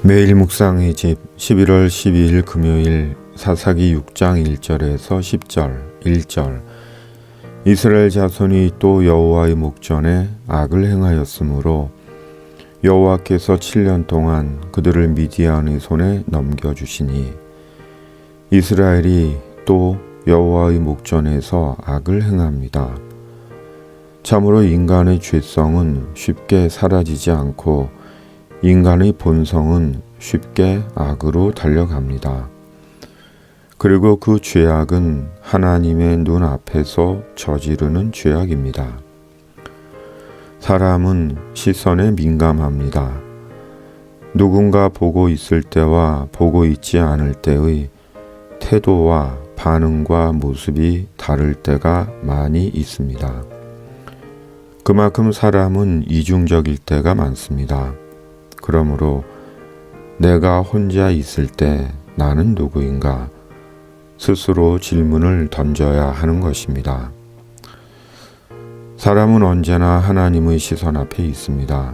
매일 묵상의 집 11월 12일 금요일 사사기 6장 1절에서 10절 1절 이스라엘 자손이 또 여호와의 목전에 악을 행하였으므로 여호와께서 7년 동안 그들을 미디안의 손에 넘겨주시니 이스라엘이 또 여호와의 목전에서 악을 행합니다. 참으로 인간의 죄성은 쉽게 사라지지 않고 인간의 본성은 쉽게 악으로 달려갑니다. 그리고 그 죄악은 하나님의 눈 앞에서 저지르는 죄악입니다. 사람은 시선에 민감합니다. 누군가 보고 있을 때와 보고 있지 않을 때의 태도와 반응과 모습이 다를 때가 많이 있습니다. 그만큼 사람은 이중적일 때가 많습니다. 그러므로 내가 혼자 있을 때 나는 누구인가 스스로 질문을 던져야 하는 것입니다. 사람은 언제나 하나님의 시선 앞에 있습니다.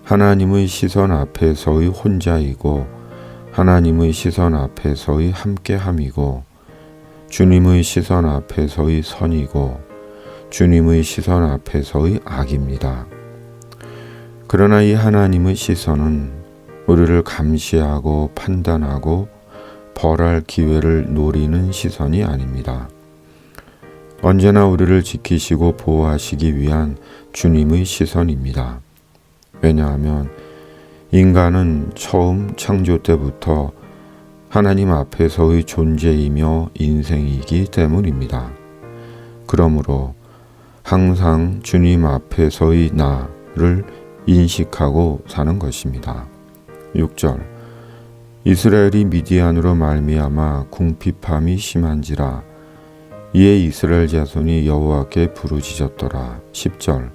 하나님의 시선 앞에서의 혼자이고 하나님의 시선 앞에서의 함께함이고 주님의 시선 앞에서의 선이고 주님의 시선 앞에서의 악입니다. 그러나 이 하나님의 시선은 우리를 감시하고 판단하고 벌할 기회를 노리는 시선이 아닙니다. 언제나 우리를 지키시고 보호하시기 위한 주님의 시선입니다. 왜냐하면 인간은 처음 창조 때부터 하나님 앞에서의 존재이며 인생이기 때문입니다. 그러므로 항상 주님 앞에서의 나를 인식하고 사는 것입니다. 6절 이스라엘이 미디안으로 말미암아 궁핍함이 심한지라 이에 이스라엘 자손이 여호와께 부르짖었더라. 10절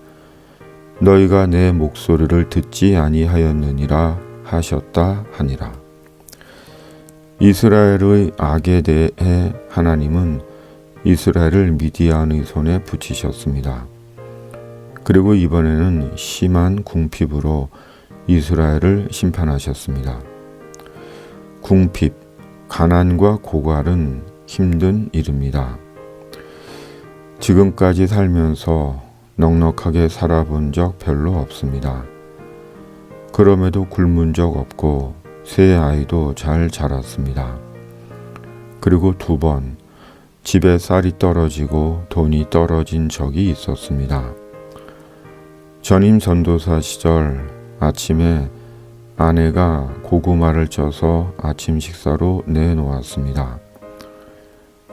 너희가 내 목소리를 듣지 아니하였느니라 하셨다 하니라. 이스라엘의 악에 대해 하나님은 이스라엘을 미디안의 손에 붙이셨습니다. 그리고 이번에는 심한 궁핍으로 이스라엘을 심판하셨습니다. 궁핍, 가난과 고갈은 힘든 일입니다. 지금까지 살면서 넉넉하게 살아본 적 별로 없습니다. 그럼에도 굶은 적 없고 새 아이도 잘 자랐습니다. 그리고 2번 집에 쌀이 떨어지고 돈이 떨어진 적이 있었습니다. 전임 전도사 시절 아침에 아내가 고구마를 쪄서 아침 식사로 내놓았습니다.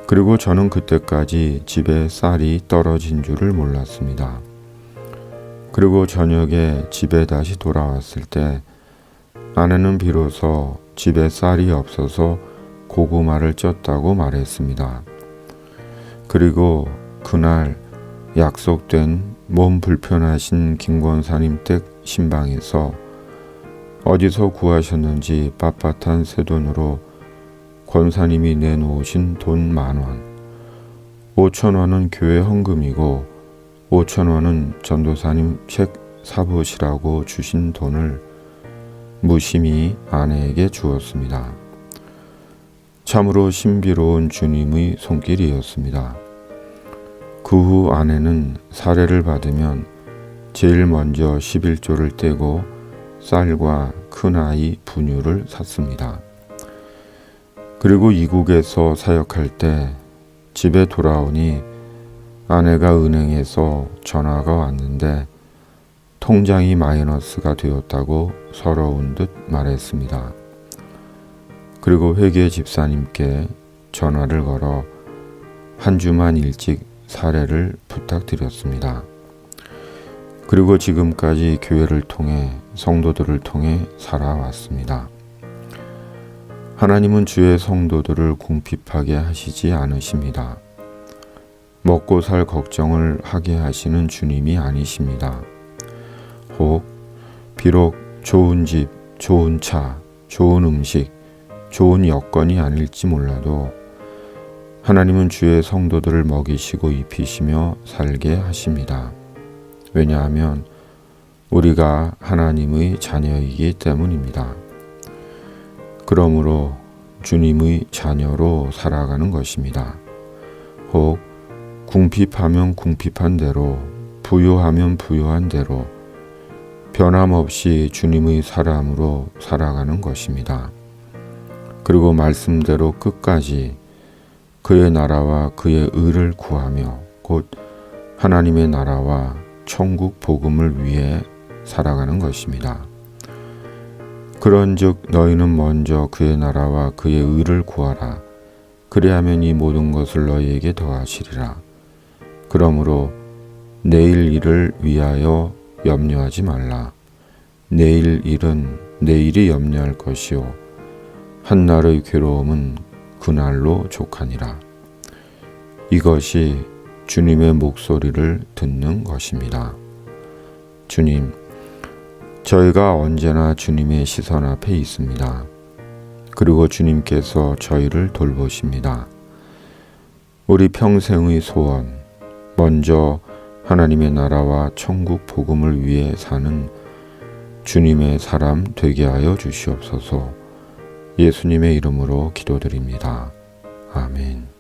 그리고 저는 그때까지 집에 쌀이 떨어진 줄을 몰랐습니다. 그리고 저녁에 집에 다시 돌아왔을 때 아내는 비로소 집에 쌀이 없어서 고구마를 쪘다고 말했습니다. 그리고 그날 약속된 몸 불편하신 김권사님 댁 신방에서 어디서 구하셨는지 빳빳한 새돈으로 권사님이 내놓으신 돈 10,000원, 5,000원은 교회 헌금이고 5,000원은 전도사님 책 사보시라고 주신 돈을 무심히 아내에게 주었습니다. 참으로 신비로운 주님의 손길이었습니다. 그 후 아내는 사례를 받으면 제일 먼저 11조를 떼고 쌀과 큰아이 분유를 샀습니다. 그리고 이국에서 사역할 때 집에 돌아오니 아내가 은행에서 전화가 왔는데 통장이 마이너스가 되었다고 서러운 듯 말했습니다. 그리고 회계 집사님께 전화를 걸어 한 주만 일찍 사례를 부탁드렸습니다. 그리고 지금까지 교회를 통해 성도들을 통해 살아왔습니다. 하나님은 주의 성도들을 궁핍하게 하시지 않으십니다. 먹고 살 걱정을 하게 하시는 주님이 아니십니다. 혹 비록 좋은 집, 좋은 차, 좋은 음식, 좋은 여건이 아닐지 몰라도 하나님은 주의 성도들을 먹이시고 입히시며 살게 하십니다. 왜냐하면 우리가 하나님의 자녀이기 때문입니다. 그러므로 주님의 자녀로 살아가는 것입니다. 혹 궁핍하면 궁핍한 대로, 부요하면 부요한 대로 변함없이 주님의 사람으로 살아가는 것입니다. 그리고 말씀대로 끝까지 그의 나라와 그의 의를 구하며 곧 하나님의 나라와 천국 복음을 위해 살아가는 것입니다. 그런즉 너희는 먼저 그의 나라와 그의 의를 구하라. 그리하면 이 모든 것을 너희에게 더하시리라. 그러므로 내일 일을 위하여 염려하지 말라. 내일 일은 내일이 염려할 것이요 한날의 괴로움은 그날로 족하니라. 이것이 주님의 목소리를 듣는 것입니다. 주님, 저희가 언제나 주님의 시선 앞에 있습니다. 그리고 주님께서 저희를 돌보십니다. 우리 평생의 소원, 먼저 하나님의 나라와 천국 복음을 위해 사는 주님의 사람 되게 하여 주시옵소서. 예수님의 이름으로 기도드립니다. 아멘.